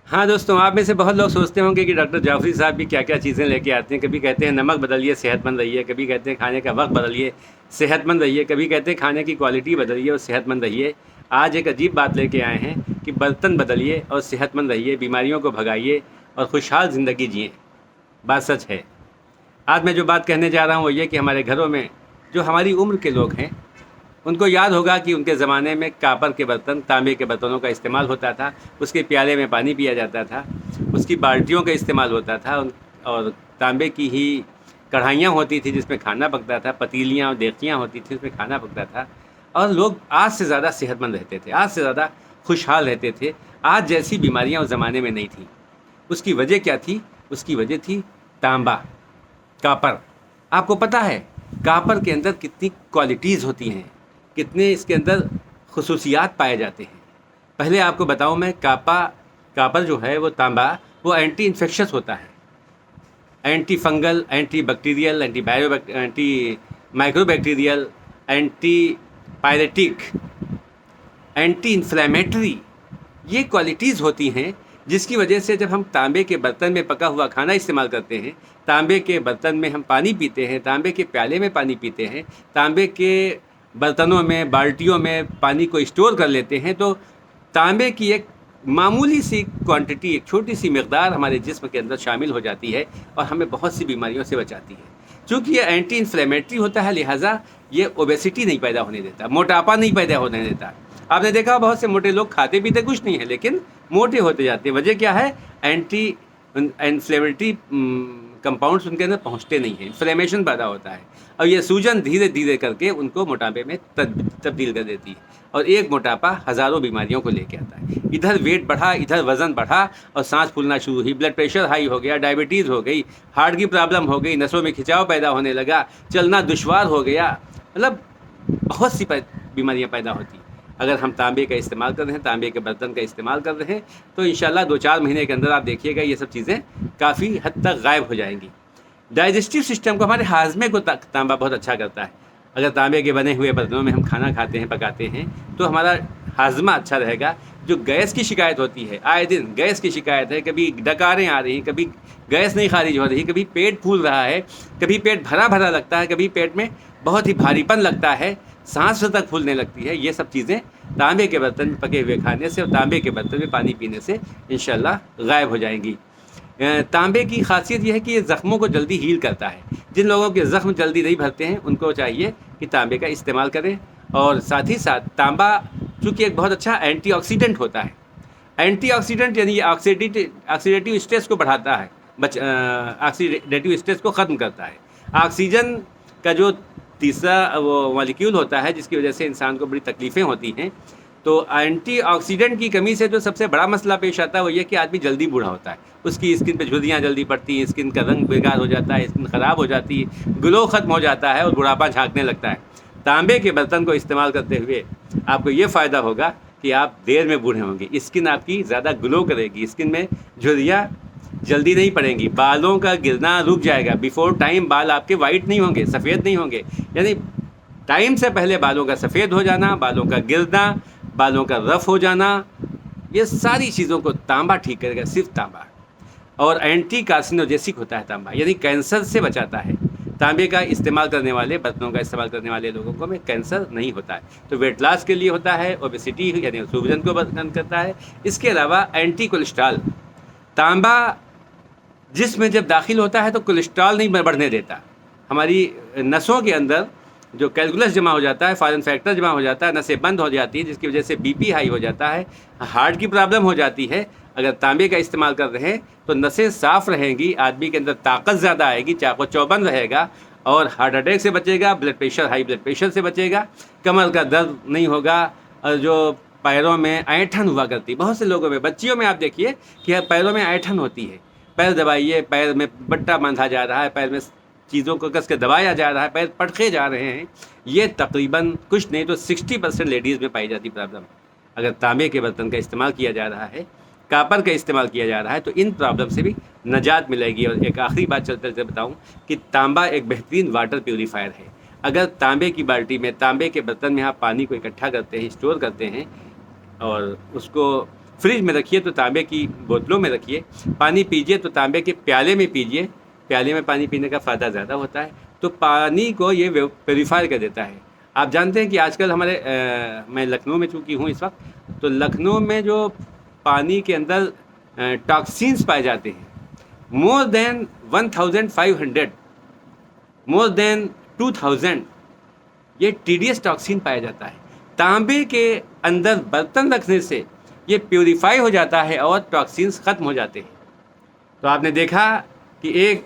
हाँ दोस्तों, आप में से बहुत लोग सोचते होंगे कि डॉक्टर जाफ़री साहब भी क्या-क्या चीज़ें लेके आते हैं। कभी कहते हैं नमक बदलिए, सेहतमंद रहिए, कभी कहते हैं खाने का वक़्त बदलिए, सेहतमंद रहिए, कभी कहते हैं खाने की क्वालिटी बदलिए और सेहतमंद रहिए। आज एक अजीब बात लेके आए हैं कि बर्तन बदलिए और सेहतमंद रहिए, बीमारियों को भगाइए और खुशहाल ज़िंदगी जिएँ। बात सच है। आज मैं जो बात कहने जा रहा हूँ वो ये कि हमारे घरों में जो हमारी उम्र के लोग हैं, उनको याद होगा कि उनके ज़माने में कॉपर के बर्तन, तांबे के बर्तनों का इस्तेमाल होता था। उसके प्याले में पानी पिया जाता था, उसकी बाल्टियों का इस्तेमाल होता था और तांबे की ही कढ़ाइयाँ होती थी जिसमें खाना पकता था, पतीलियाँ और देगचियाँ होती थी उसमें खाना पकता था और लोग आज से ज़्यादा सेहतमंद रहते थे, आज से ज़्यादा खुशहाल रहते थे। आज जैसी बीमारियाँ उस ज़माने में नहीं थीं। उसकी वजह क्या थी? उसकी वजह थी तांबा, कॉपर। आपको पता है कॉपर के अंदर कितनी क्वालिटीज़ होती हैं, कितने इसके अंदर खसूसियात पाए जाते हैं। पहले आपको बताऊं मैं, कॉपर जो है वो तांबा, वो एंटी इन्फेक्शस होता है, anti fungal, anti bacterial, anti microbacterial, anti pyretic, anti inflammatory, ये क्वालिटीज़ होती हैं जिसकी वजह से जब हम तांबे के बर्तन में पका हुआ खाना इस्तेमाल करते हैं, तांबे के बर्तन में हम पानी पीते हैं, तांबे के प्याले में पानी पीते हैं, तांबे के बर्तनों में, बाल्टियों में पानी को स्टोर कर लेते हैं, तो तांबे की एक मामूली सी क्वांटिटी, एक छोटी सी मकदार हमारे जिस्म के अंदर शामिल हो जाती है और हमें बहुत सी बीमारियों से बचाती है। चूँकि ये एंटी इन्फ्लेमेटरी होता है, लिहाजा ये ओबेसिटी नहीं पैदा होने देता, मोटापा नहीं पैदा होने देता। आपने देखा बहुत से मोटे लोग खाते पीते कुछ नहीं है लेकिन मोटे होते जाते हैं। वजह क्या है? एंटी इन्फ्लेमेटरी कंपाउंड्स उनके अंदर पहुंचते नहीं हैं, इन्फ्लेमेशन पैदा होता है और ये सूजन धीरे धीरे करके उनको मोटापे में तब्दील कर देती है और एक मोटापा हज़ारों बीमारियों को लेके आता है। इधर वेट बढ़ा, इधर वज़न बढ़ा और सांस फूलना शुरू हुई, ब्लड प्रेशर हाई हो गया, डायबिटीज़ हो गई, हार्ट की प्रॉब्लम हो गई, नसों में खिंचाव पैदा होने लगा, चलना दुश्वार हो गया, मतलब बहुत सी बीमारियाँ पैदा होती हैं। अगर हम तांबे का इस्तेमाल कर रहे हैं, तांबे के बर्तन का इस्तेमाल कर रहे हैं, तो इंशाल्लाह 2-4 महीने के अंदर आप देखिएगा ये सब चीज़ें काफ़ी हद तक गायब हो जाएंगी। डाइजेस्टिव सिस्टम को, हमारे हाजमे को तांबा बहुत अच्छा करता है। अगर तांबे के बने हुए बर्तनों में हम खाना खाते हैं, पकाते हैं, तो हमारा हाजमा अच्छा रहेगा। जो गैस की शिकायत होती है, आए दिन गैस की शिकायत है, कभी डकारें आ रही हैं, कभी गैस नहीं खारिज हो रही, कभी पेट फूल रहा है, कभी पेट भरा भरा लगता है, कभी पेट में बहुत ही भारीपन लगता है, सांस तक फूलने लगती है, ये सब चीज़ें तांबे के बर्तन में पके हुए खाने से और तांबे के बर्तन में पानी पीने से इंशाल्लाह गायब हो जाएंगी। तांबे की खासियत यह है कि ये ज़ख्मों को जल्दी हील करता है। जिन लोगों के ज़ख्म जल्दी नहीं भरते हैं उनको चाहिए कि तांबे का इस्तेमाल करें और साथ ही साथ तांबा चूँकि एक बहुत अच्छा एंटीऑक्सीडेंट होता है। एंटीऑक्सीडेंट यानी ऑक्सीडेटिव स्ट्रेस को बढ़ाता है, ऑक्सीडेटिव स्ट्रेस को ख़त्म करता है। ऑक्सीजन का जो तीसरा वो मॉलिक्यूल होता है जिसकी वजह से इंसान को बड़ी तकलीफ़ें होती हैं, तो एंटीऑक्सीडेंट की कमी से जो सबसे बड़ा मसला पेश आता है वो ये कि आदमी जल्दी बूढ़ा होता है, उसकी स्किन पे झुर्रियाँ जल्दी पड़ती हैं, स्किन का रंग बेकार हो जाता है, स्किन ख़राब हो जाती है, ग्लो ख़त्म हो जाता है और बुढ़ापा झांकने लगता है। तांबे के बर्तन को इस्तेमाल करते हुए आपको ये फ़ायदा होगा कि आप देर में बूढ़े होंगे, स्किन आपकी ज़्यादा ग्लो करेगी, स्किन में झुर्रियाँ जल्दी नहीं पड़ेंगी, बालों का गिरना रुक जाएगा, बिफोर टाइम बाल आपके वाइट नहीं होंगे, सफ़ेद नहीं होंगे, यानी टाइम से पहले बालों का सफ़ेद हो जाना, बालों का गिरना, बालों का रफ़ हो जाना, ये सारी चीज़ों को तांबा ठीक करेगा, सिर्फ तांबा। और एंटी कार्सिनोजेनिक होता है तांबा, यानी कैंसर से बचाता है। तांबे का इस्तेमाल करने वाले, बर्तनों का इस्तेमाल करने वाले लोगों को में कैंसर नहीं होता है। तो वेट लॉस के लिए होता है, ओबेसिटी यानी सूजन को बंद करता है। इसके अलावा एंटी कोलेस्ट्रॉल, तांबा जिस्म में जब दाखिल होता है तो कोलेस्ट्रॉल नहीं बढ़ने देता। हमारी नसों के अंदर जो कैलकुलस जमा हो जाता है, फॉरेन फैक्टर जमा हो जाता है, नसें बंद हो जाती हैं, जिसकी वजह से बीपी हाई हो जाता है, हार्ट की प्रॉब्लम हो जाती है। अगर तांबे का इस्तेमाल कर रहे हैं तो नसें साफ़ रहेंगी, आदमी के अंदर ताकत ज़्यादा आएगी, चाको चौबंद रहेगा और हार्ट अटैक से बचेगा, blood pressure, high blood pressure से बचेगा, कमर का दर्द नहीं होगा। और जो पैरों में ऐंठन हुआ करती, बहुत से लोगों में, बच्चियों में आप देखिए कि पैरों में ऐंठन होती है, पैर दबाइए, पैर में बट्टा बांधा जा रहा है, पैर में चीज़ों को कस के दबाया जा रहा है, पैर पटके जा रहे हैं, ये तकरीबन कुछ नहीं तो 60% लेडीज़ में पाई जाती प्रॉब्लम। अगर तांबे के बर्तन का इस्तेमाल किया जा रहा है, कॉपर का इस्तेमाल किया जा रहा है, तो इन प्रॉब्लम से भी निजात मिलेगी। और एक आखिरी बात चलते चलते बताऊं कि तांबा एक बेहतरीन वाटर प्यूरीफायर है। अगर तांबे की बाल्टी में, तांबे के बर्तन में आप पानी को इकट्ठा करते हैं, स्टोर करते हैं और उसको फ्रिज में रखिए तो तांबे की बोतलों में रखिए। पानी पीजिए तो तांबे के प्याले में पीजिए, प्याले में पानी पीने का फ़ायदा ज़्यादा होता है। तो पानी को ये प्योरीफाई कर देता है। आप जानते हैं कि आजकल हमारे मैं लखनऊ में चूँकि हूँ इस वक्त, तो लखनऊ में जो पानी के अंदर टॉक्सिन्स पाए जाते हैं, मोर देन 1500, मोर देन 2000, ये TDS टॉक्सिन पाया जाता है। तांबे के अंदर बर्तन रखने से ये प्योरीफाई हो जाता है और टॉक्सिन्स ख़त्म हो जाते हैं। तो आपने देखा कि एक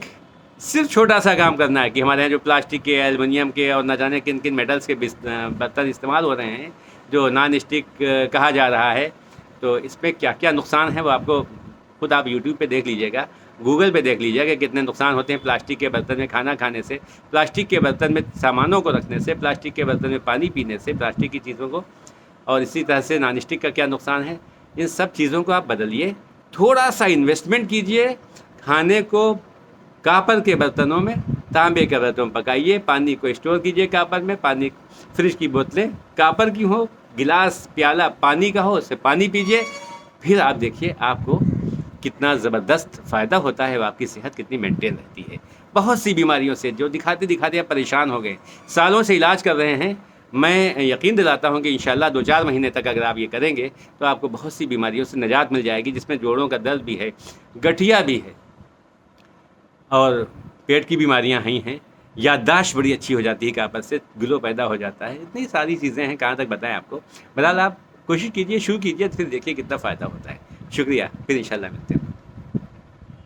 सिर्फ छोटा सा काम करना है कि हमारे यहाँ जो प्लास्टिक के, एल्युमिनियम के और न जाने किन किन मेटल्स के बर्तन इस्तेमाल हो रहे हैं, जो नॉन स्टिक कहा जा रहा है, तो इसमें क्या क्या नुकसान है वो आपको खुद आप यूट्यूब पे देख लीजिएगा, गूगल पे देख लीजिएगा कि कितने नुकसान होते हैं प्लास्टिक के बर्तन में खाना खाने से, प्लास्टिक के बर्तन में सामानों को रखने से, प्लास्टिक के बर्तन में पानी पीने से, प्लास्टिक की चीज़ों को, और इसी तरह से नॉन स्टिक का क्या नुकसान है। इन सब चीज़ों को आप बदलिए, थोड़ा सा इन्वेस्टमेंट कीजिए, खाने को कापर के बर्तनों में, तांबे के बर्तनों में पकाइए, पानी को स्टोर कीजिए कापर में, पानी फ्रिज की बोतलें कापर की हो, गिलास प्याला पानी का हो, उससे पानी पीजिए, फिर आप देखिए आपको कितना ज़बरदस्त फ़ायदा होता है, आपकी सेहत कितनी मेंटेन रहती है। बहुत सी बीमारियों से जो दिखाते दिखाते आप परेशान हो गए, सालों से इलाज कर रहे हैं, मैं यकीन दिलाता हूं कि इंशाल्लाह 2-4 महीने तक अगर आप ये करेंगे तो आपको बहुत सी बीमारियों से निजात मिल जाएगी, जिसमें जोड़ों का दर्द भी है, गठिया भी है और पेट की बीमारियां ही हैं। याददाश्त बड़ी अच्छी हो जाती है कापर से, ग्लो पैदा हो जाता है। इतनी सारी चीज़ें हैं, कहाँ तक बताएं आपको। बहरहाल आप कोशिश कीजिए, शुरू कीजिए, फिर देखिए कितना फ़ायदा होता है। शुक्रिया, फिर इंशाल्लाह मिलते हैं।